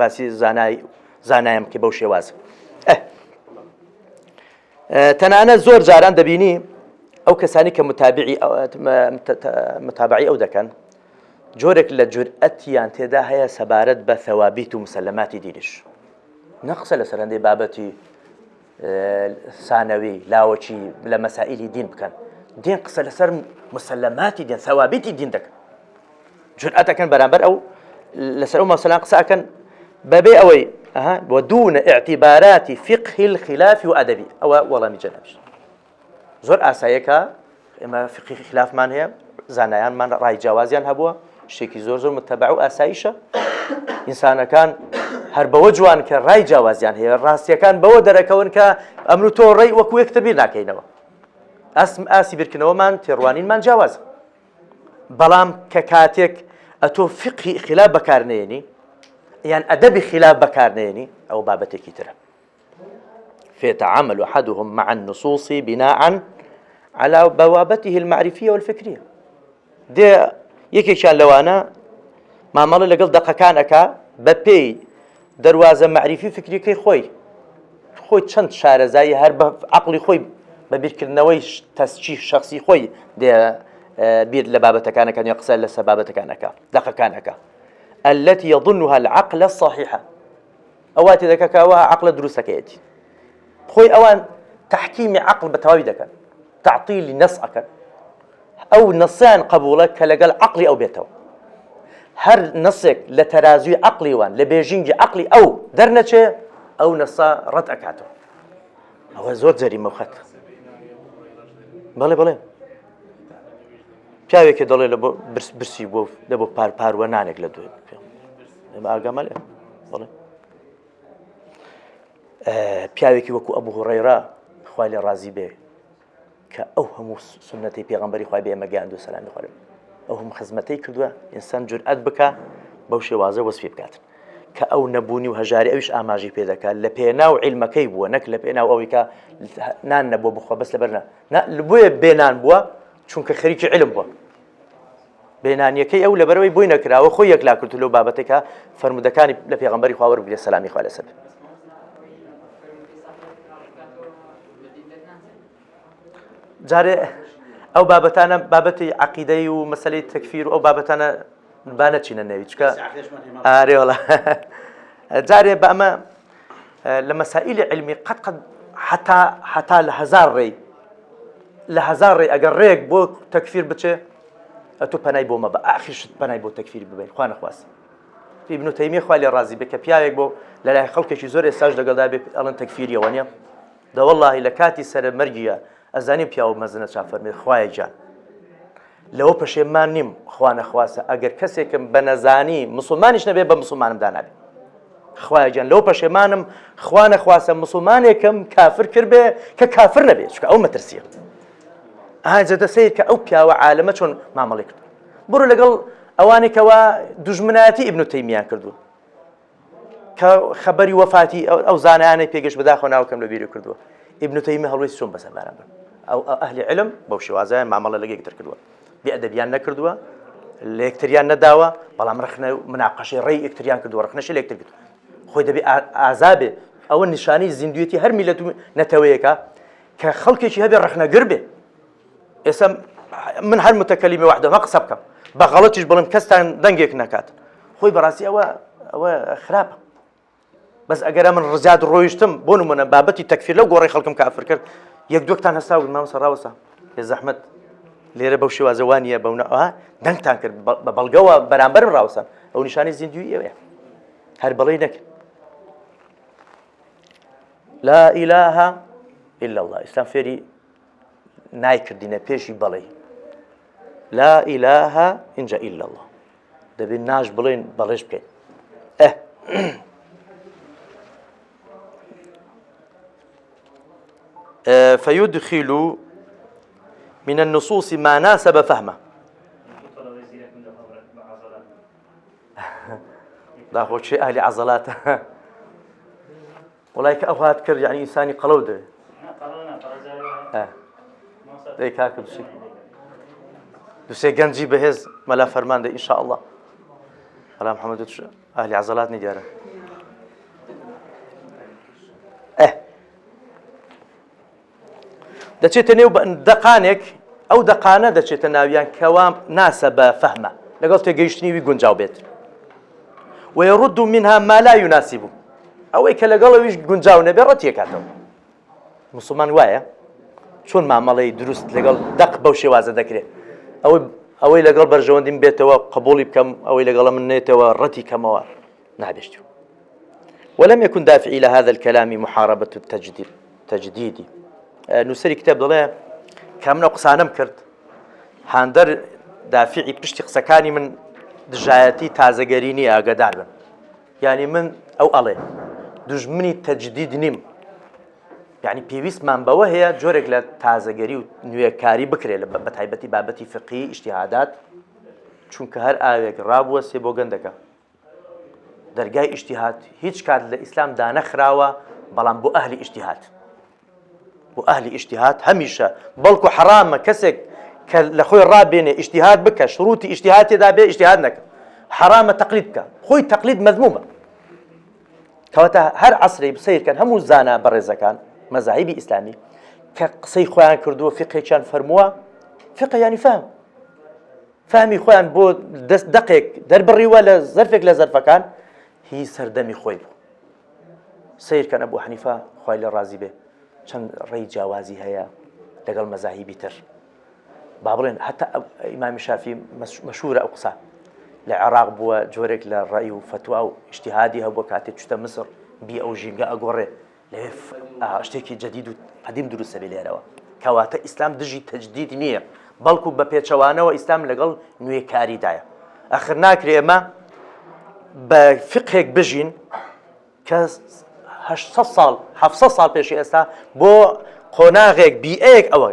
باسی زانایم کە بەو شێوازە. تەنانەت زۆر جاران دەبینی ئەو کەسانی کە متابعی ئەو دەکەن جۆرێک لە جورئەتیان تێدا هەیە سەبارەت بە ثەوابیت و مسەلەماتی دینیش. نەقسە لە سەرەندەی بابەتی سانەوی لاوەچی لە مەسائیلی دین بکەن، دین قسە لەسەر مسەلەماتی دین ثەوابیتی دین دەکەن، جورئەتەکەن بەرامبەر ئەو لەسەر ئەو مەسەلان قسەکەن بەبێ ئەوەی ودون اعتبارات فقه الخلاف وأدبي أو والله مجنبش زور أسايكا إما فقه خلاف من هي زانيان من رأي جوازيان هبوا شيكي زور متبعو أسايشة إنسان كان هرب وجوان كرأي جوازيان هي الراسية كان بودر كون كأمر توري وكو يكتبير ناكينوا أسي بركنوا من تروانين من جواز بلام ككاتك أتو فقه خلاف بكارنيني يعني أدب خلاف بكارنيني أو بابتي كتير فيتعامل أحدهم مع النصوص بناء على بوابته المعرفية والفكرية دي يكي كان لو أنا ما مال لقل دقة كانك ببي دروازة معرفي فكري كي خوي چند شارة زي هرب عقلي خوي ببيركرنوي تسجيح شخصي خوي دي بير لبابتك كانك أن يقسل لسبابتك كانك دقة كانك التي يظنها العقل الصحيحة أواتي ذاك كوا عقل دروسك يأتي خوي أوان تحكيم عقل بتواوي ذاك تعطيل نصك أو نصان قبولك كلقال عقلي أو بيتو هر نصك لترازي عقلي وان لبيجينج عقلي أو درنتش أو نصا رد أكاتو أو زود زري موخت بله پیاوێکی دەڵێ لە بۆ برسی بۆ لە بۆ پاروە نانێک لە دوێ ئاگامەڵێ بڵێ پیاوێکی وەکو ئەبوو هوڕەیرە خوای لێ ڕازی بێ کە ئەو هەموو سنەتەی پێغەمبەری خوای بێ ئێمە گەیاندووە سەلامی خوارێ ئەو هەموو خزمەتەی کردووە ئینسان جورئەت بکە بەو شێوازە وەسفی بکاتن کە ئەو نەبوونی و هەژاری ئەویش ئاماژی پێ دەکات لە پێناو عیلمەکەی بووە نەک لە پێناو ئەوەی کە نان نەبووە بخوا بەس لەبەر بۆیە بێنان بووە چونکە خەریکی علم بووە بێنانیەکەی ئەو لەبەرەوەی بووی نەکراوە خۆی یەکلا کردو لەو بابەتێکە فەرمودەکانی لە پێغەمبەری خوا وەربگرێ سەلامی خوا لەسەر جارێ ئەو بابەتانە بابەتی عەقیدەی و مەسەلەی تەکفیر و ئەو بابەتانە بانەچینە نەوی چکە ئارێ وەڵا جارێ بە ئەمە لە مەسائیلی علمی قەت حتا لە هەزار ڕێی ئەگەر ڕێک بۆ تەکفیر بچێ ئەتۆ پەنای بۆ مەبە ئاخیرشت پەنای بۆ تەکفیر ببین خوا نەخواست ئیبن تەیمیە خوا لێ ڕازی بێ کە پیاوێک بۆ لەلای خەڵکێکی زۆر ئێستاش لەگەڵدا بێ ئەڵێن تەکفیریەوە نییە دە وەڵڵاهی لە کاتی سەرە مەرگیە ئەزانیم پیاوە مەزنە چا فەرمێ خوایە جان لەوە پەشێمان نیم خوا نەخواستە ئەگەر کەسێکم بە نەزانی مسلمانیش نەبێ بە مسلمانمدا نابێ خوایە جان لەوە پەشێمانم خوا نەخواستە مسلمانێکم کافر کرد بێ کە کافر نەبێ چونکە ئەو مەترسیە ئاجە دەسەیت کە ئەو پیاوە عالەمە چۆن مامەڵی کرد بڕۆ لەگەڵ ئەوانێکەوە دوژمنایەتی ئیبن تەیمیان کردووە کە خەبەری وەفاتی ئەو زانایانەی پێگەشت بەداخۆ ناوکەم لە بیری کردووە ئیبن تەیمی هەڵوێستی چۆن بەسەر بەرامبەر ئەو ئەهلی علم بەو شێوازەیان مامەڵە لەگە یەکتر کردووە بێئەدەبیان نەکردووە لە یەکتریان نەداوە بەڵام ڕخنە مناقەشەی ڕێی یەکتریان کردووە ڕخنەشی لە یەکتر کردووە خۆی دەبێ ئازابێ ئەوە نیشانی زیندویەتی هەر میلەت و نەتەوەیەکە کە خەڵکێکی هەبێ ڕخنەگر بێ ئێستا من هەر متەکەلیمی وحدەمە قسە بکەم بە غەڵەتیش بڵێم کەستان دەنگێک نەکات خۆی بەڕاستی ئەوە خراپە بەس ئەگەرە من ڕزاد ڕۆیشتم بۆ نمونە بابەتی تەکفیر لەو گۆڕەی خەڵکم کافر کرد یەک دووەکتان هەستاوت مامۆستا ڕاوەسا بێ زەحمەت لێرە بەو شێوازە وانییە بەونەوە دەنگتان کرد بە بەڵگەوە بەرامبەرم ڕاوەسان ئەو نیشانی زیندوی ئێوەیە هەر بەڵێ نەکرد لا إله إلا الله ئیسلام فێری نایکردینە پێشی بەڵێ لا إله إنجا إلا الله دەبێت ناش بڵێن بەڵێش بکەین فيدخل من النصوص ما ناسب فهمه داخل شيء أهل عضلات ولايك أوهات كر يعني إنساني قلو ده ديك هاكل شيء دوسي گەنجی بەهێز مەلا فەرمان دە ئینشاء الله بەڵام محەممەد أهل عضلات نيجاره دەچێتە نێو دەقانێک ئەو دەقانە دەچێتە ناویان کەوا ناسە بە فەهمە لەگەڵ تێگەیشتنی وی گونجاو بێت ويرد منها ما لا يناسب ئەوەی کە لەگەڵەویش گونجاو نەبێ ڕەتیەکاتەوە مسلمان وایە چۆن مامەڵەی دروست لەگەڵ دەق بەو شێوازە دەکرێت ئەوەی لەگەڵ بەرژەوەندیم بێتەوە قبولی بکەم ئەوەی لەگەڵە من نێتەوە ڕەتی کەمەوە نابێشت ولم يكن دافعي لهذا الكلام محاربة التجديد نووسری کتاب دەڵێ کە منە قسانم کرد هاندەر دافعی پشتی قسەکانی من دژایەتی تازەگەری نییە ئاگادار بن یعنی من ئەو ئەڵێ دوژمنی تەجدید نیم یعنی پێویستمان بەوە هەیە جۆرێک لە تازەگەری و نوێکاری بکرێت بە تایبەتی بابەتی فقهی ئیجتیهادات چونکە هەر ئاوێک ڕابوەسێ بۆ گەندەکە دەرگای ئیجتیهاد هیچ کات لە ئیسلام دانەخراوە بەڵام بۆ ئەهلی ئیجتیهاد بۆ ئەهلی ئیجتیهاد هەمیشە بەڵکو حرامە کەسێک کە لە خۆی ڕابێنێ ئیجتیهاد بکە شروطی ئیجتیهاد تێدا بێ ئیجتیهاد نەکە حرامە تەقلید بکە خۆی تەقلید مەذمومە کەواتە هەر عەسرەی سەیرکەن هەموو زانە بەڕێزەکان مەذاهیبی ئیسلامی کە قسەی خۆیان کردووە فقهێکیان فەرمووە فقه ینی فهم فهمی خۆیان بۆ دەقێک دەربڕیوە لە زەرفێک لە زەرفەکان هی سەردەمی خۆی بوو سەیرکەن ئەبوو حەنیفە خوای لێ ڕازی بێ چەند ڕێی جیاوازی هەیە لەگەڵ مەذاهیبی تر با بڵێن هەتا ئیمامی شافعی مەشهورە ئەو قسە لە عێراق بووە جۆرێک لە ڕەی و فتوا و ئیجتیهادی هەبووە کاتێک چوتە مسر بی ئەو ژینگە ئەگۆڕێ لەوێ شتێکی جەدید و قەدیم دروستە بێ لێرەوە کەواتە ئیسلام دژی تەجدید نییە بەڵکو بە پێچەوانەوە ئیسلام لەگەڵ نوێکاریدایە ئەخر ناکرێ ئێمە بە فقهێک بژین کە 800 ساڵ 700 ساڵ پێشی ئێستا بۆ قۆناغێک بیئەیەک ئەوە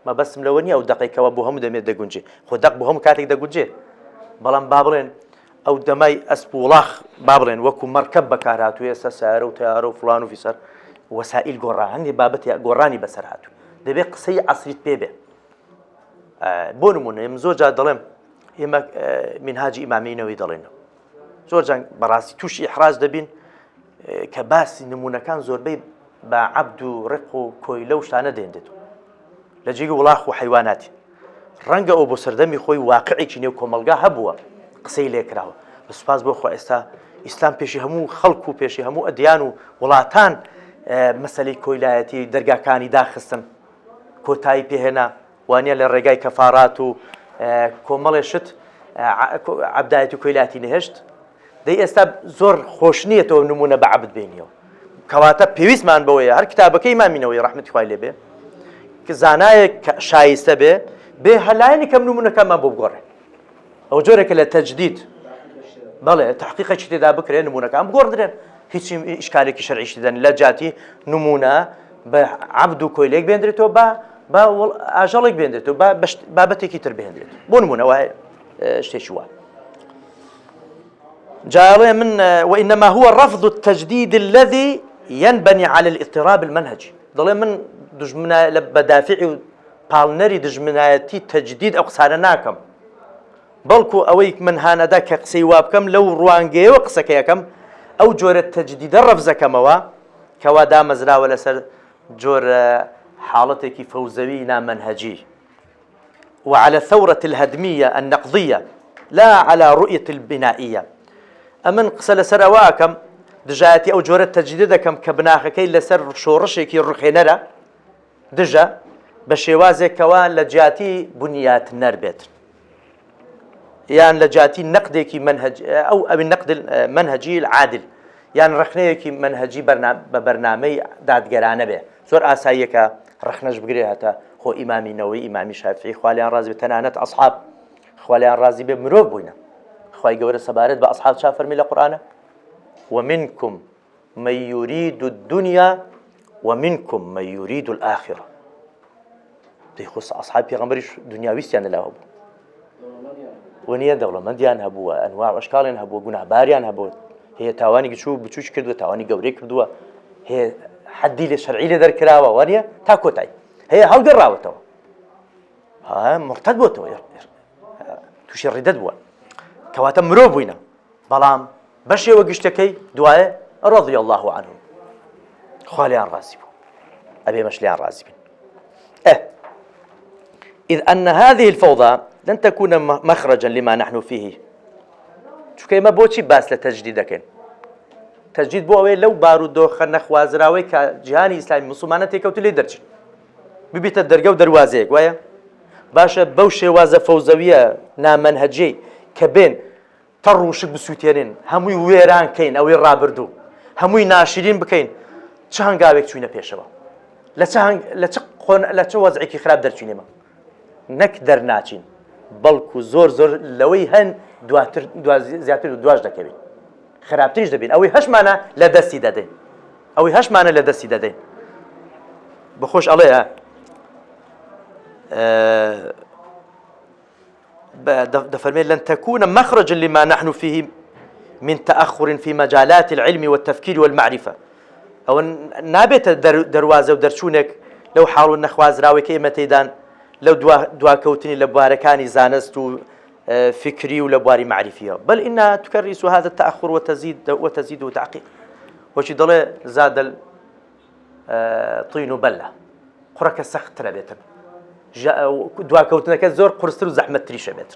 مەبەستم لەوە نییە ئەو دەقێکەوە بۆ هەموو دەمێت دەگونجێ خۆ دەق بۆ هەموو کاتێک دەگونجێ بەڵام با بڵێن ئەو دەمای ئەسپ و وڵاخ با بڵێن وەکو مەرکەب بەکار هاتووە ئێستا سیارە و تیارە و فڵان و فیسەر وەسائیل گۆڕان هەندێک بابەتی گۆڕانی بەسەر هاتوو دەبێت قسەی عەسریت پێ بێ بۆ نمونە ئێمە زۆر جار دەڵێم ئێمە منهاجی ئیمامینەوەی دەڵێنەوە زۆر جان بەڕاستی تووشی ئیحراز دەبین کە باسی نمونونەکان زۆربەی بە عەبد و ڕق و کۆیلە و شتانە دێنێتەوە لە جێگی وڵاخ و حیواناتی ڕەنگە ئەو بۆ سەردەمی خۆی واقعێکی نێو کۆمەلگا هەبووە قسەی لێکراوە بەسوپاس بۆ خۆ ئێستا ئیسلام پێشی هەموو خەڵک و پێشی هەموو ئەدیان و وڵاتان مەسەلەی کۆیلایەتی دەرگاکانی داخستن کۆتایی پێهێنا وانە لە ڕێگای کەفارات و کۆمەڵێ شت عەبدایەتی و کۆیلاتی نەهێشت دەی ئێستا زۆر خۆش نییەتەوە نمونە بە عەبد بێنیەوە کەواتە پێویستمان بەوەیە هەر کتابەکەی ئیمامینەوەی ڕەحمەتی خوای لێ بێ کە زانایەک شایستە بێ هەلایەنی کەم نمونونەکەمان بۆ بگۆڕێ ئەو جۆرێکە لە تەجدید بەڵێ تحقیقێکی تێدا بکرێن نمونونەکان بگۆڕدرێن هیچ ئیشکالێکی شەرعیشی دەن لە جاتی نمونە بە عەبد و کۆیلێک بێندرێتەوە بە ئاژەڵێک بێندرێتەوە بابەتێکی تر بێندرێت بۆ نمونە وایە شتێکی وایە جاء من وإنما هو رفض التجديد الذي ينبني على الاضطراب المنهجي ضل من دجمنا بدافع بالنري دجمنايتي تجديد أقصانا ناكم بلكو أويك من هانا داك قسي وابكم لو روانجي وقسكيكم أو جور التجديد الرفزة كموا كوا دام زرا ولا سر جور حالتك فوزوينا منهجي وعلى الثورة الهدمية النقضية لا على رؤية البنائية ئەمن قسە لەسەر ئەوەکەم دژایەتی ئەو جۆرە تەجدید دەکەم کە بناغەکەی لەسەر شۆڕشێکی ڕوخێنەرە دژە بە شێوازێکەوە لە جیاتی بنیات نەربێت یان لە جیاتی نەقدێکی منهج ئەو نەقد منهجی العادل یان ڕخنەیەکی منهجی بە بەرنامەی دادگەرانە بێ زۆر ئاساییەکە ڕخنەش بگرێ هەتا خۆ ئیمامینەوەی ئیمامی شافعی خوا لیان ڕازی بێ تەنانەت ئەسحاب خوا لیان ڕازی بێ مرۆڤ بووینە خواهي قولة سبارت بأصحاب شافر من القرآن ومنكم من يريد الدنيا ومنكم من يريد الآخرة دي خص أصحاب پیغمبر دنيا ويستيان الله هبو ونيا دولة من ديان هبو أنواع وأشكالين هبو قناه باريان هبو هي تاواني بچوش كردو تاواني قوري كردو هي حدي لشرعي لدر كراوة وانيا تاكوتاي هي هل قراوة تو ها مرتد بو تو توشي الردد بو كواتا مرۆڤ بووینە بەڵام بەشێوە گشتەکەی دوایە رضي الله عنهم خوا لیان ڕازی بوو ئەبێ مەش لیان ڕازی بین إذ أن هذه الفوضى لن تكون مخرجا لما نحن فيه. شو كيما بوشي باس لتجديدك تجديد بو لو بارودو خنا خوازراوي كجهاني إسلامي مسلمانة تيكوت لي درج ببيت الدرجة ودروازيك ويا باشا بوشي وازا فوزوية نامنهجي كبين تروشك بسويتيرين هموي ويران كين أو الرابردو هموي ناشرين بكين چهان قابك شوينا بيشوا لا چه وضعك خراب درچيني ما نك درناچين بلكو زور لوي هن دواتر زياتر دواج دكبين خرابتريش دبين اوي هش معنا لدسي ددين اوي هش معنا لدسي ددين بخوش عليها دفرمين لن تكون مخرجا لما نحن فيه من تأخر في مجالات العلم والتفكير والمعرفة او نابت دروازه ودرچونك لو حاولوا نخواز راوي كيمتيدان لو دوا كوتني لبواركاني زانست فكري ولبواري معرفيه بل انها تكرس هذا التاخر وتزيد تعقيد وشي ضل زاد طين بله قرك سخت ربيتن جاء دوا كوتنا كزور قرستر زحمه تريشه بيت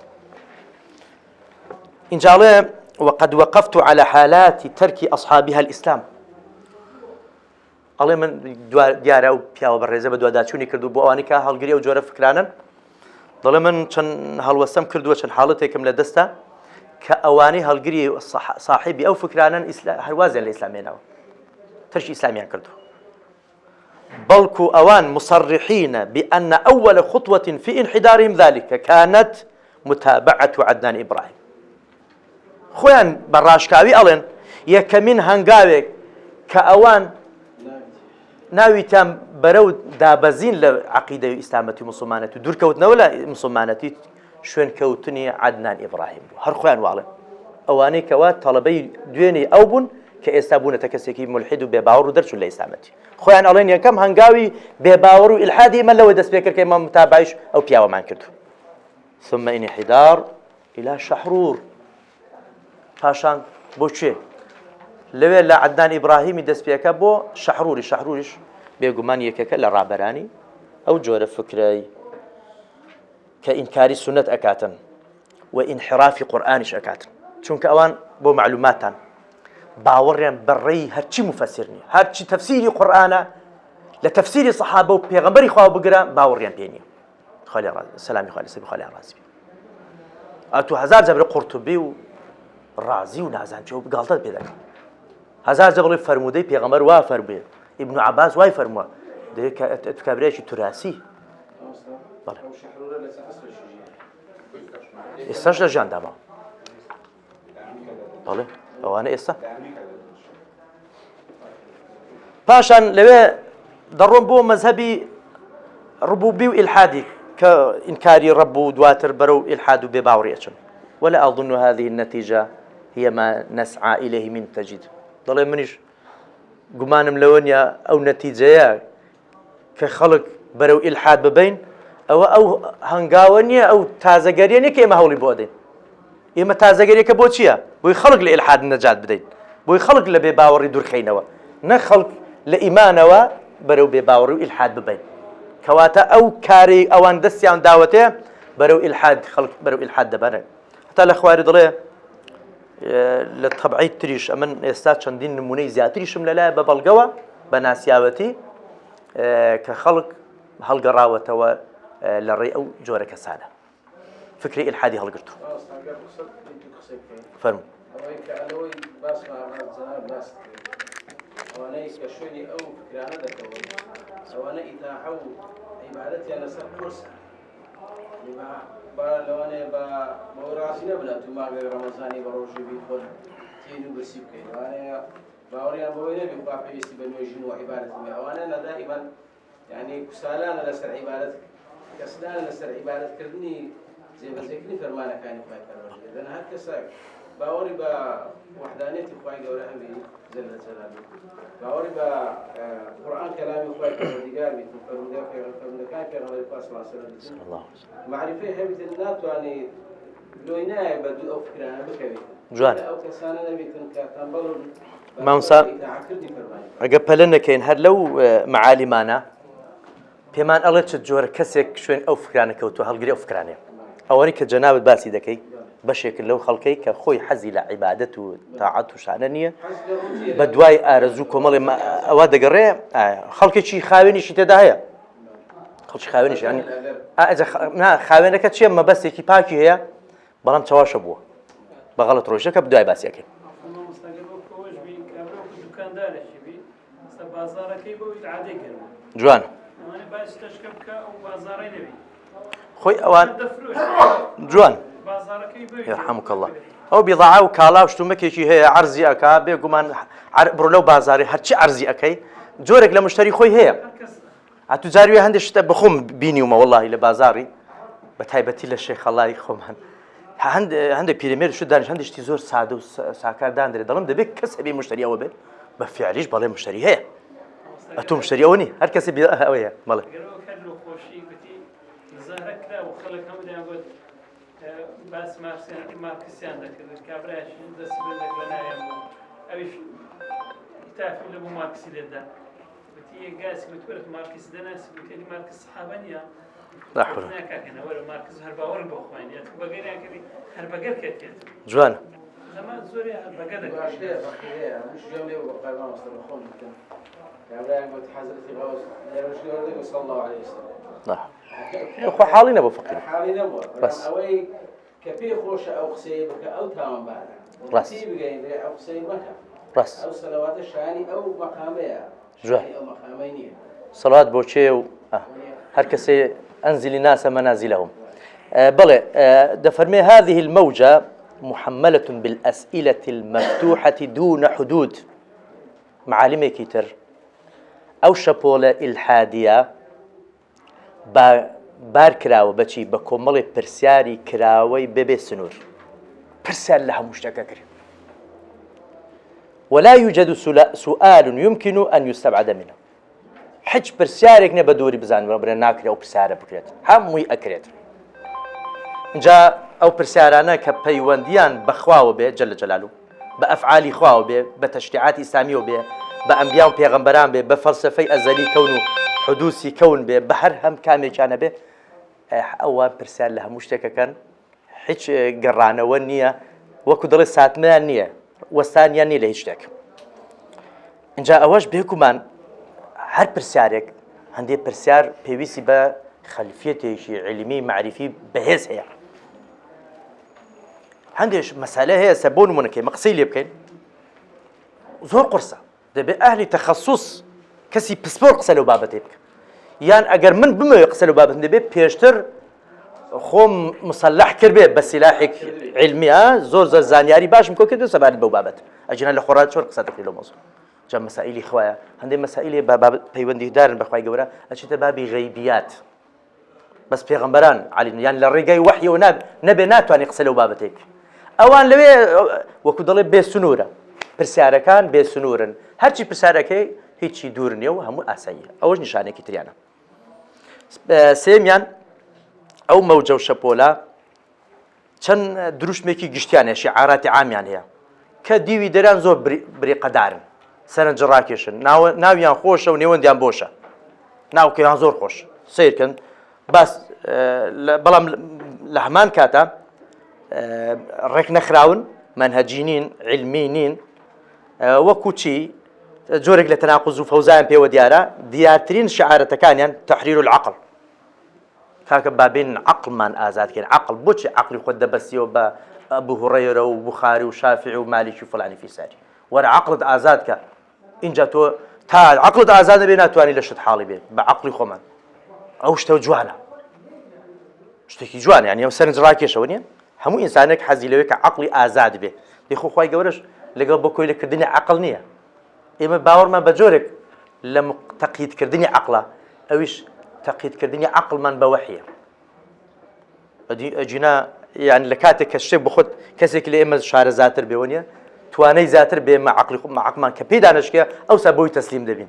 ان شاء الله وقد وقفت على حالات ترك اصحابها الاسلام الله من دیارە و پیاوە بەڕێزە بە دوواداچوونی کردو بۆ ئەوانی کە هەڵگری ئەو جۆرە فکرانن دەڵێ من چەند هەڵوەستەم کردووە چەند حاڵەتێکم لە دەستە کە ئەوانەی هەڵگری صاحبی ئەو فکرانن هەروازیان لە ئیسلامێنەوە ترکی ئیسلامیان کردو بەڵکو ئەوان مصرحين بأن أول خطوة في انحدارهم ذلك كانت متابعة عدنان إبراهيم خۆیان بەڕاشکاوی ئەڵێن یەکەمین هەنگاوێک کە ئەوان ناویتان بەرەو دابەزین لە عەقیدەی ئیسلامەتی مسلمانەتی و دوورکەوتنەوە لە مسلمانەتی شوێنکەوتنی عەدنان ئیبراهیم بوو هەر خۆیان واڵێن ئەوانەی کەوا تەڵەبەی دوێنێ ئەو بوون کە ئێستا بوونەتە کەسێکی مولحید و بێباوەڕ و دەرچوون لە ئیسلامەتی خۆیان ئەڵێن یەکەم هەنگاوی بێباوەڕ و ئیلحادی مە لەوە دەست پێ کرد کە ئێمە متابعیش ئەو پیاوەمان کردو ثم انحدار إلى شحرور پاشان بۆ کوێ لەوێ لە عەدنان ئیبراهیمی دەست پێکە بۆ شەحروریش بێگومان یەکەکە لە ڕابەرانی ئەو جۆرە فکرەی کە ئینکاری سونەت ئەکاتن و ئینحرافی قورئانیش ئەکاتن چونکە ئەوان بۆ معلوماتان باوەڕیان بەڕێی هەرچی مفەسر نییە هەرچی تەفسیری قورئانە لە تەفسیری سەحابە و پێغەمبەری خوا بگرە باوەڕیان پێ نییە سەلامی خوا لەسەر خوا ڕازی بێ ئەتوو هەزار جەبرە قورتوبی و ڕازی و نازانچێ و گاڵتەت پێ دەکەن هەزار جەبڵی فەرموودەی پێغەمبەر وا فەرموویە ئیبن عەباس وای فەرمووە دەیە کابرایەکی توراسی ئێستاش لە ژیان داما بەڵێ ئەوانە ئێستا پاشان لەوێ دەڕۆم بۆ مەزهەبی ڕبوبی و ئیلحادی کە ئینکاری ڕەب و دواتر بەرەو ئیلحاد و بێباوەڕی ئەچن ولا أظن هذه النتيجة هي ما نسعى إليه من تجديد دەڵێ منیش گومانم لەوە نیە ئەو نەتیجەیە کە خەڵک بەرەو ئیلحاد ببین ئەوە ئەو هەنگاوە نییە ئەو تازەگەریە نیە کە ئێمە هەوڵی بۆ دەین ئێمە تازەگەریەکە بۆ چییە بۆی خەڵک لە ئیلحاد نەجات بدەین بۆی خەڵک لە بێباوەڕی دوورخەینەوە نە خەڵک لە ئیمانەوە بەرەو بێباوەڕی و ئیلحاد ببین کەواتە ئەو کاری ئەوان دەستیان داوەتێ بەرەو ئیلحاد خەڵک بەرەو ئیلحاد دەبەنن هەتا لە خواری دەڵێ لە تەبعی تریش ئەمن ئێستا چەندین نمونەی زیاتریشم لەلایە بە بەڵگەوە بە ناسیاوەتی کە خەڵک هەڵگەڕاوەتەوە لە ڕێی ئەو جۆرە کەسانە فکری ئیلحادی هەڵگرتو فەرموو ئەوانەی کە شوێنی ئەو فکرانە دەکەون ئەوانە ئیتاحە و عیبادەتیان لەسەر قورسە لەوانەیە بە ڕاستی نەبنە تو ماوەی ڕەمەزانی بە ڕۆژی بیخۆن تێن و بەسی بکەین ئەوانەیە باوەڕیان بەوەی نەبی خوا پێویستی بە نوێژین و عیبادەتی ئەوانە لەدائیمەن یعنی کوسالانە لەسەر عیبادەت کەسلانە لەسەر عیبادەتکردنی جێبەجێکردنی فەرمانەکانی خوای پەروەردگار لەنە هەر کەسێک باوەڕی بە وحدانیەتی خوای گەورە هەبی جل جلاله باوەڕی بە قورئان کەلامی خوای پەروەردگار بیت و فەرمودەکانی پێغەمبەری خوا صلی الله علیه وسلم معرفەی هەبیتن ناتوانی لۆی نایە بە دوو ئەو فکرانە بکەویت جوان ئەو کەسانە نەبیتن کە تەنبەڵن مامسا ئەگە پەلە نەکەین هەر لەو معالیمانە پێمان ئەڵێ چ جۆرە کەسێک شوێن ئەو فکرانە کەوتووە هەڵگری ئەو فکرانێ ئەوەی کە جەنابەت باسی دەکەی بەشێک لەو خەڵکەی کە خۆی حەزی لە عیبادەت و تاعەت و شانە نییە بە دوای ئارەزوو کۆمەڵێ ئەوە دەگەڕێ خەڵکێکی خاوێنیشی تێدا هەیە خەڵکی خاوێنیش ینی خاوێنەکە چییە مەبەستێکی پاکی هەیە بەڵام چاواشە بووە بەغەڵەت ڕۆژەکە بدوای باسیەکەی جوان خۆی ئەوان جوان يرحمك الله ئەو بیضاعە و کاڵا و شتومەکێکی هەیە عەرزی ئەکا بێگومان بڕۆ لەو بازاڕی هەرچی عەرزی ئەەکەی جۆرێک لە مشتری خۆی هەیە ئەتوجاروێ هەندێک شتە بخۆم بینیومە وەڵڵاهی لە بازاڕی بە تایبەتی لە شێخەڵای خۆمان هەندێک پیرەمێر شت دانیش هەندێک شتی زۆر سادە و ساکار دانرێت دەڵم دەبێت کەس هەبێ مشتری ئەوە بێت بە فیعلیش بەڵێ مشتری هەیە ئەتۆ مشتری ئەوە نی هەر کەسێ ئەوەیە مەڵێ باس مارکسیان دەکرد کابراش دەست لە نایەم ئەویش تافی لە بۆ مارکسی لێدا وتی گاسی وتوەرت مارکس دەناسی وتێنی مارکس سەحابە نییە ناکاکەنە وەرە مارکس هەر باوەڕ بۆ خوێنێت بەگەریان کردی هەر بەگەر کردێت جوانە زەمان زۆری هەر بەگەر دەکات خۆ حاڵی نەبوو فەقیر حاڵی نەبووە ئەوەی کە پێی خۆشە ئەو قسەی بکە ئەو تاوانبارە ڕاستی بگەیەنێ ئەو قسەی مەکە ڕاست ئەو سەلەواتە شانی ئەو مەقامەیە شانی ئەو مەقامەی نییە سەڵات بۆ چێ و هەر کەسێ أنزل الناس منازلهم بلى دفرمي هذه الموجة محملة بالأسئلة المفتوحة دون حدود معالمي كتر أو شبولة الحادية بار كراوة بچي بكمل برسياري كراوي ببي سنور برسال لها مشتكى كريم ولا يوجد سؤال يمكن أن يستبعد منه حج برسيارك نبدوري بزان ربنا ناكري أو برسارة بكريت هموي أكريت جاء أو برسارانا كبيوانديان بخواو به جل جلاله بأفعال خواو به بتشريعات إسلامية به بأنبياء وبيغمبران به بفلسفة أزلي كون حدوثي كون به بحر هم كامل كان به أول برسال لها مشتكى كان حج قرانا والنية وكدر الساتمة النية والثانية النية لهشتك إن جاء أواج بهكمان هر برسيارك هندي برسيار بيويسي با خلفيته شي علمي معرفي بهز هي هنديش مسألة هي سبون منكي مقصيلي بكين زور قرصة دبي أهلي تخصص كسي بسبور قسلوا بابتك يعني أجر من بما يقسلوا بابتك دبي بيشتر خوم مصلح كربي بسلاحك علمي زور زانياري باش ممكن كده سبعة بوابات أجينا لخورات شو قصتك له موضوع جا مسائل خوايا هندي مسائل باب بيوندي دارن بخواي جورا أشيت بابي غيبيات بس پیغمبران علي يعني للرجاي وحي وناب نبي ناتو أن يقسلوا بابتك أوان لوي وكدلي بسنورة برسارة كان بسنورن هرشي برسارة كي هيتشي دورني وهم أسيء أوج نشانة كتريانا سيميان أو موجة وشبولا كان دروش ميكي جشتيانه شعارات عاميان هي كديوي دران زور بريقة دارن سرنج راكيشن ناويان خوشة ونيونديان بوشة ناو كيان زور خوش سير كن بس بلام لهمان كاتا رك نخراون منهجينين علميين وكوتشي جورك لتناقض وفوزان بي وديارة دياترين شعارة كان يعني تحرير العقل كاك بابين عقل من آزاد كان عقل بوتش عقل خد بسيو با أبو هريرة وبخاري وشافعي ومالكي وفلاني في ساري ورا عقل آزاد كا إن جاتو تا عقل آزاد بيناتواني لشت حالي بيه بعقلي خمان أو شتو جوانا شتكي جوان يعني يوم سرنج راكيش ونيا همو إنسانك حزي لويك عقلي آزاد به يخو خواي جورش لقى بكوي لك الدنيا عقل نية إما باور ما بجورك لما تقييد كردني عقله أويش تقييد كردني عقل من بوحيه أجينا يعني لكاتك الشيء بخد كسك اللي إما شعر زاتر بيونيا تواني زاتر بما عقل من كبيد عناشكيا أو سبوي تسليم دبين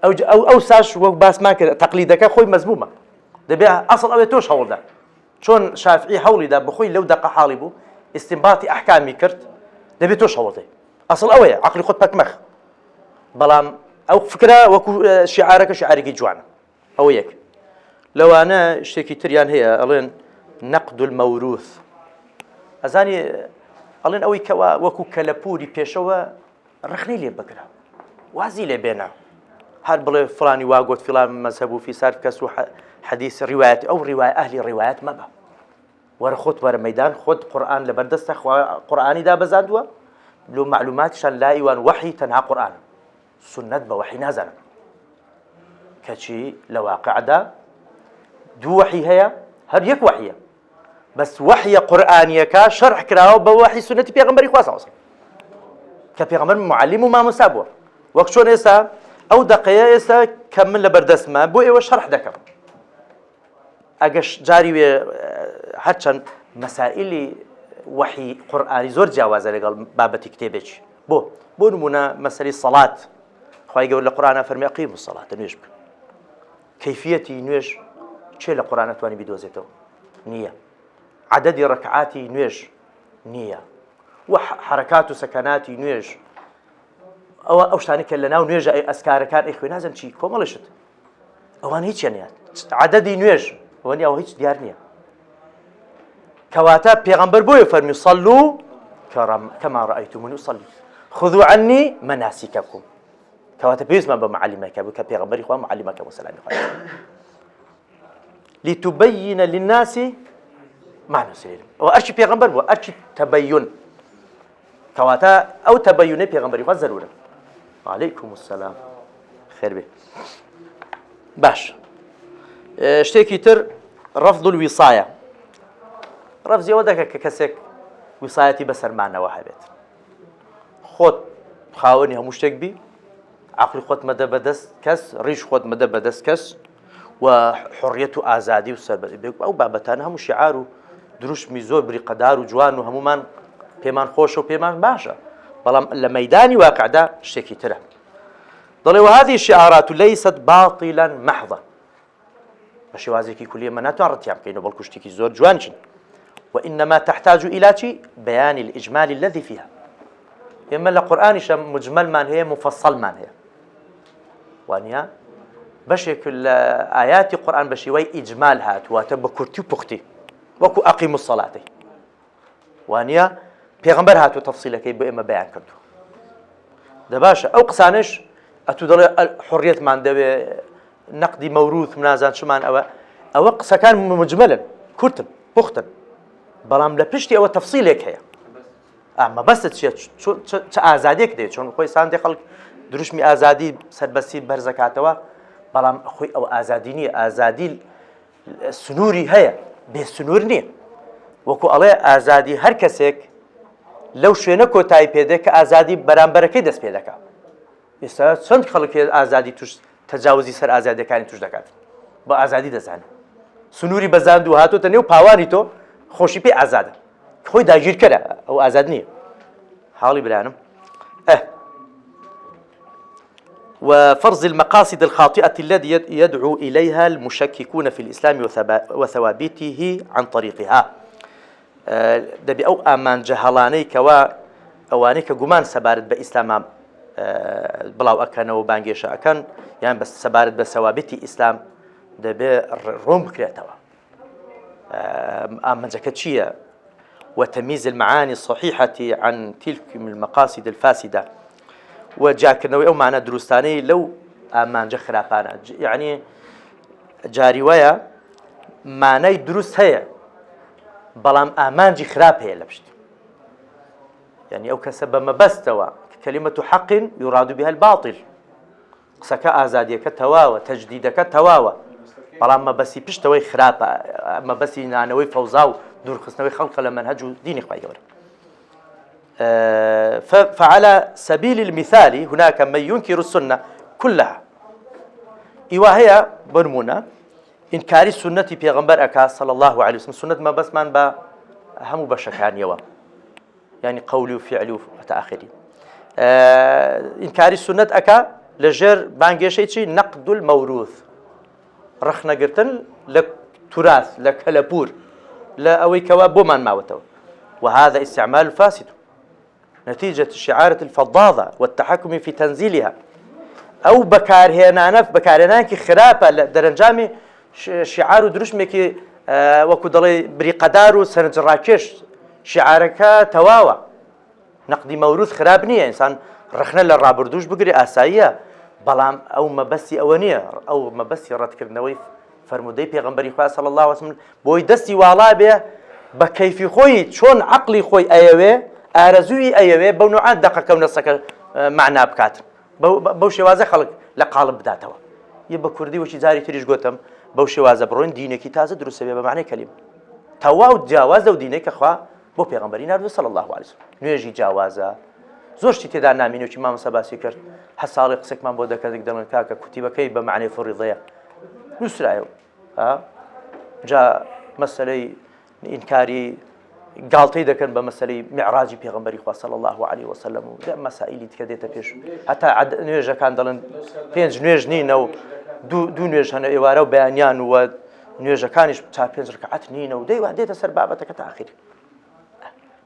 أو ساش وباس ما تقليدك خوي مزبومة دبيها أصل أو توش حول ده شون شافعي حولي ده بخوي لو دقة حالبو استنباطي أحكامي كرت دبي توش حول ده أصل أوي عقلي خد بك مخ بلام أو فكرة وكو شعارك شعارك جوانا ئەو یەک لەوانە شتێکی تریان هەیە ئەڵێن نەقد المەوروث ئەزانی ئەڵێن ئەوەی کەوا وەکو کەلەپوری پێشەوە ڕخنەی لێ بکرا وازی لێ بێنە هەر بڵێ فڵانی واگۆت فڵان مەزهەب و فیسار کەس و حەدیث ڕیوایەت ئەو ڕیوای ئەهلی ڕیوایەت مەبە وەرە خۆت وەرە مەیدان خۆت قورئان لەبەردەستە قورئانی دابەزاندووە لۆ معلوماتیشان لای وان وحی تەنها قورئان سنت بە وحی نازانن کەچی لە واقعدا دوو وحی هەیە هەر یەک وحیە بەس وحیە قورئانیەکە شەرح کراوە بە وحی سنەتی پێغەمبەری خوا صلی کە پێغەمبەر معلم و مامۆستا بووە وەک چۆن ئێستا ئەو دەقەیە ئێستا کە من لەبەردەستمە بۆ ئێوە شەرح دەکەم ئەگەش جاری وێ هەرچەند مەسائلی وحی قورئانی زۆر جیاوازە لەگەڵ بابەتی کتێبێکی بۆ نمونە مەسەلەی سەڵات خوای گەورە لە قورئانە فەرمی ئەقیموا السەڵاتە نوێژ بکەن کەیفیەتی نوێژ چێ لە قورئان ناتوانێ بیدۆزێتەوە نییە عەدەدی ڕەکعاتی نوێژ نییە و حرەکات و سەکەناتی نوێژ ئەو شتانی کە لە ناو نوێژە ئەسکارەکان خوێ نازەم چی کۆمەڵشت ئەوان هیچیان نیە عەدەدی نوێژ ئەوە ئەو هیچ دیار نییە کەواتە پێغەمبەر بۆیە فەرمی صەلوا کەما ڕەئەیتمونی ئوصەلی خذوا عنی مناسککم کەواتە پێویستمان بە معەلیمەکە بوو کە پێغەمبەری خوا معەلیمەکە بۆ سەلامی خوا لتبين للناس ما نزل إليهم وأرشي بيغمبر وأرشي تبين كواتا أو تبين بيغمبر يخوز ضرورة وعليكم السلام خير به باش اشتكي تر رفض الوصاية رفض يودك ككسك وصايتي بسر معنا وحبت خود خاوني همشتك بي عقل خود مدى بدس كس ريش خود مدى بدس كس وحرية آزادي وسربري أو بابتان هم شعار دروشمی زۆر بریقەدار و جوان و هەمومان پێمان خۆشە و پێمان باشە بەڵام لە مەیدانی واقعدا شتێکی ترە دەڵێ وهذه الشعارات ليست باطلا محضا بە شێوازێکی کولی ئەمە ناتوان ڕەتیان بکەینەوە بەڵکو شتێکی زۆر جوانچن وإنما تحتاج إلى بيان الإجمال الذي فيها ئێمە لە قورئانیشە مجملمان هەیە مفصلمان هەیە وانیا بەشێک لە ئاياتی قورئان بە شێوەی ئیجمال هاتوواتە بە کورتی و پوختی وەکو ئەقیموا الصەڵاتەی وانە پێغەمبەر هاتووە تەفسیلەکەی بۆ ئێمە بەیان کردووە دەباشە ئەو قسانش ئەتوو دەڵێ حڕیەتمان دەوێ نەقدی مەوروث منازان چمان ئەوە قسەکان مجملن کورتن پوختن بەڵام لە پشتی ئەوە تەفسیلێک هەیە ئەمە بەستت چیە چ ئازادێک دێت چۆن خۆی ساندێ خەڵک دروشمی ئازادی سەربەستی بەرزەکاتەوە بەڵام خۆی ئەو ئازادی نییە ئازادی سنووری هەیە بێ سنوور نییە وەکو ئەڵێ ئازادی هەر کەسێک لەو شوێنە کۆتایی پێدێت کە ئازادی بەرامبەرەکەی دەست پێ دەکات ئێستا چەند خەڵک ئازادی توش تەجاوزی سەر ئازادیەکانی توش دەکات بە ئازادی دەزانێت سنووری بەزاند و هاتوتە نێو پاوانی تۆ خۆشی پێ ئازادە خۆی داگیرکەرە ئەو ئازاد نییە حاڵی برانم وفرض المقاصد الخاطئة التي يدعو إليها المشككون في الإسلام وثوابته عن طريقها دبي أو أمان جهلاني كوا أواني كجمان سبارد بإسلام بلاو أكان وبانجيش أكان يعني بس سبارد بثوابت الإسلام دبي روم كريتوا أمان جكتشية وتمييز المعاني الصحيحة عن تلك المقاصد الفاسدة وجاكرنەوەی ئەو معنە دروستانەی لەو ئامانجە خراپانە یعنی جاری وایە مانای دروست هەیە بەڵام ئامانجی خراپ هەیە لە پشتی یعنی ئەو کەسە بە مەبەستەوە کەلیمەت حەق یوراد بها الباطل قسەکە ئازادیەکە تەواوە تەجدیدەکە تەواوە بەڵام مەبەستی پشتەوەی خراپە مەبەستی نانەوەی فەوزا و دوورخستنەوەی خەڵکە لە مەنهەج و دینی خوای گەورە فعلى سبيل المثال هناك من ينكر السنة كلها إيواهي برمونا إنكار السنة بيغمبر أكا صلى الله عليه وسلم سنة ما بس من با همو بشكان يوا يعني قولي وفعلي وتأخري إنكار السنة أكا لجر بانجيشي نقد الموروث رخنا قرتن لك تراث لك هلبور لا أوي كوابو من ماوتو وهذا استعمال فاسد نتيجة الشعارة الفضاضة والتحكم في تنزيلها ئەو بەکارهێنانکی خراپە لە دەرەنجامی شیعار و دروشمێکی وەکو دەڵێ بریقەدار و سەرنجڕاکێش شیعارەکە تەواوە نەقدی مەوروث خراپ نییە ئینسان ڕخنە لە ڕابردوش بگری ئاساییە بەڵام ئەو مەبەستی ئەوە نییە ئەو مەبەستی ڕەتکردنەوەی فەرمودەی پێغەمبەری خوا صلی الله علیه وسلم بۆی دەستی واڵا بێ بە کەیفی خۆی چۆن عەقلی خۆی ئەیەوێ ئارەزووی ئەیەوێ بەو نوعات دەقەکە و نەسەکە معنا بکات بەو شێوازە خەڵک لە قاڵب بداتەوە یە بە کوردی وەکی جاری تریش گوتم بەو شێوازە بڕۆین دینێکی تازە دروستە بێ بە معنای کەلیم تەواو جیاوازە و دینێک کە خوا بۆ پێغەمبەری ناردووە صلی الله علیه وسلم نوێژی جیاوازە زۆر شتی تێدا نامینێکی مامۆستا باسی کرد هە ساڵی قسێکمان بۆ دەکەن دەڵێن کاکە کوتیبەکەی بە معنای فڕیضەیە نووسرایەوە جا مەسەلەی ئینکاری گاڵتەی دەکەن بە مەسەلەی میعراجی پێغەمبەری خوا صلی الله علیه وسلم و مەسائیلی دیکە دێتە پێش هەتا نوێژەکان دەڵێن 5 نوێژ نینە و دوو نوێژ هەنە ئێوارە و بەیانیان وە نوێژەکانیش تا 5 ڕکعەت نینە و دەیوا دێتە سەر بابەتەکە تا ئاخیر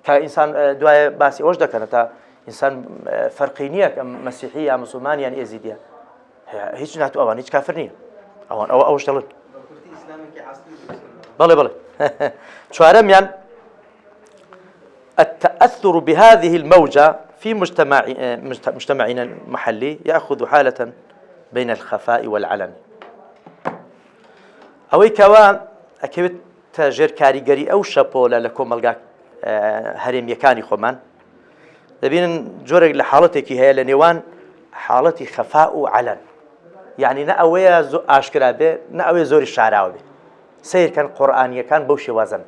کە ئینسان دوایە باسی ئەوش دەکەنە تا ئینسان فەرقی نییە کە مەسیحی یا موسڵمان یان ئێزیدیە هیچ ناتوە ئەوان هیچ کافر نییە ئەوان ئەوش دەڵێن بەڵێ بەڵێ چوارەمیان التأثر بهذه الموجة في مجتمعنا المحلي يأخذ حالة بين الخفاء والعلن ئەوەی کەوا ئەکەوێت ژێر کاریگەری ئەو شەپۆلە لە کۆمەلگا هەرێمیەکانی خۆمان دەبینن جۆرێک لە حاڵەتێکی هەیە لە نێوان حاڵەتی خەفاء و علن یعنی نە ئەوەیە ئاشکرا بێ نە ئەوەیە زۆری شاراوە بێ سیرکەن قورئانیەکان بەو شێوازن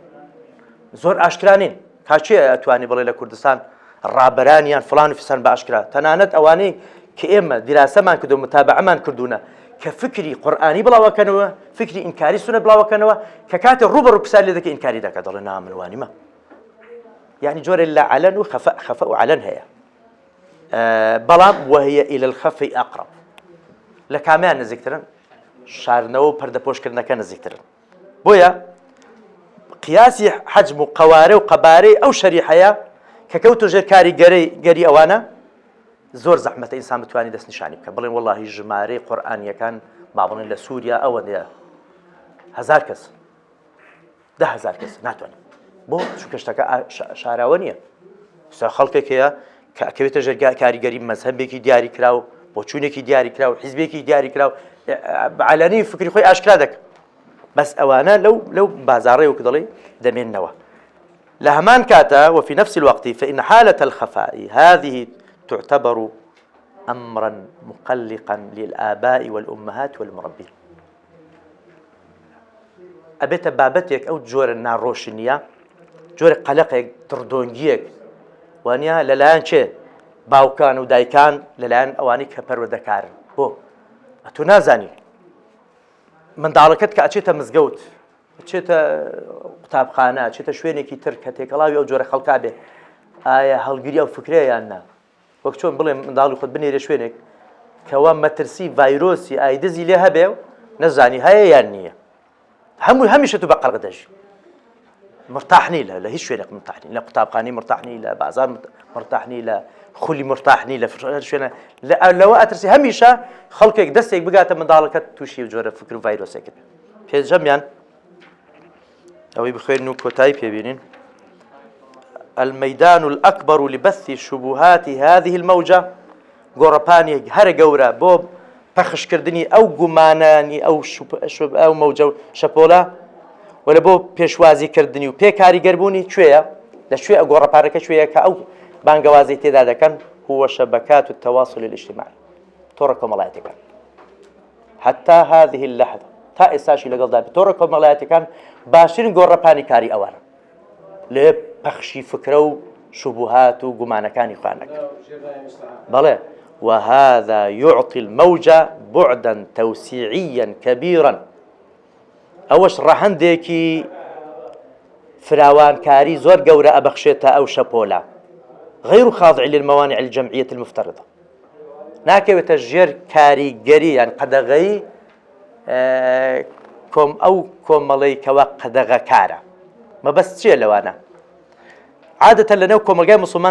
زۆر ئاشکرانین کاچێ ئەتوانی بڵێ لە کوردستان ڕابەرانیان فڵان و فیسان بە ئاشکرا تەنانەت ئەوانەی کە ئێمە دیراسەمان کردو متابعەمان کردوونە کە فکری قورئانی بڵاوەکەنەوە فکری ئینکاری سونە بڵاوەکەنەوە کە کاتێ ڕوبەڕوو پرسیار لێ دەکە ئینکاری دەکات دەڵێ نا منوانیمە يعني جۆرێک لە علن و خەفە و علن هەیە بەڵام وهي إلى الخفي أقرب لە کامیان نزیکترن شاردنەوە و پەردەپۆشکردنەکە نزیکترن بۆیە قیاسی حەجم و قەوارە و قەبارەی ئەو شەریحەیە کە کەوتۆ ژێر کاریگەری ئەوانە زۆر زەحمەتە ئینسان بتوانی دەستنیشانی بکە بڵێن وەڵڵاهی ژمارەی قورئانیەکان با بڵێن لە سووریا ئەوەندەیە 1000 کەس 10,000 کەس ناتوانێت بۆ چونکە شتەکە شاراوە نییە خەڵکێک هەیە کە ئەکەوێتە ژێر کاریگەری مەزهەبێکی دیاری کراو بۆ چوونێکی دیاری کراو حیزبێکی دیاری کراو بەعلەنی فکری خۆی ئاشکرا دەکە بەس ئەوانە لەو بازاڕەیە کە دەڵێ دەمێننەوە لە هەمان کاتە وفي نفس الوقت فإن حالة الخفاء هذه تعتبر أمرا مقلقا للآباء والأمهات والمربين ئەبێتە بابەتێک ئەو جۆرە ناڕۆشنیە جۆرە قەلەقێک دڕدۆنگیەک وانە لەلایەن چێ باوکان و دایکان لەلایەن ئەوانی کە پەروەردەکارن بۆ ئەتۆ نازانی منداڵەکەت کە ئەچێتە مزگەوت ئەچێتە قوتابخانە ئەچێتە شوێنێکی تر کە تێکەڵاوی ئەو جۆرە خەڵکا بێ ئایا هەڵگیری ئەو فکرەیە یان نا وەک چۆن بڵێ منداڵی خۆت بنێرە شوێنێک کەوا مەترسی ڤایرۆسی ئایدزی لێ هەبێ و نەزانی هەیە یان نییە هەمیشە تو بە قەڵق دەژی مرتاحنی لە هیچ شوێنێک مرتاحنی لە قوتابخانەی مرتاحنی لە بازار مرتاحنی لە خولی مرتاحنی لە شوێنە لەوە ئەترسی هەمیشە خەڵکێک دەستێک بگاتە منداڵەکەت تووشی جۆرە فکر و ڤایرۆسێکت پێنجەمیان ئەوەی بخوێن و کۆتایی پێبینین الميدان الأكبر لبث شبهات هذه الموجة گۆڕەپانی هەرە گەورە بۆ پەخشکردنی ئەو گومانانی ئەو مەوجە و شەپۆلە ولا بۆ پێشوازیکردنی و پێکاریگەربوونی کوێیە لەکوێ ئەو گۆڕەپارەکە کوێیە کە ئەو بانگەوازی تێدا دەکەن هو شبكات التواصل الاجتماعي تۆڕە کۆمەڵایەتەکان حتى هذه اللحظة تا ئێستاشی لەگەڵدا تۆڕە کۆمەڵایەتەکان باشترین گۆڕەپانی کاری ئەوانە لێ پەخشی فکرە و شبهات و گومانەکانی خوانەکە بەڵێ وهذا يعطي الموجة بعدا توسيعيا كبيرا أوش ڕەهەندێکی فراوانکاری زۆر گەورە ئەبەخشێتە ئەو شەپۆلە غير خاضع للموانع الجمعية المفترضة ناکەوێتە ژێر کاریگەری یان قەدەغەی ئەو کۆمەڵەی کەوا قەدەغەکارە مەبەست چییە لەوانە عادەتەن لەنێو کۆمەلگای موسڵمان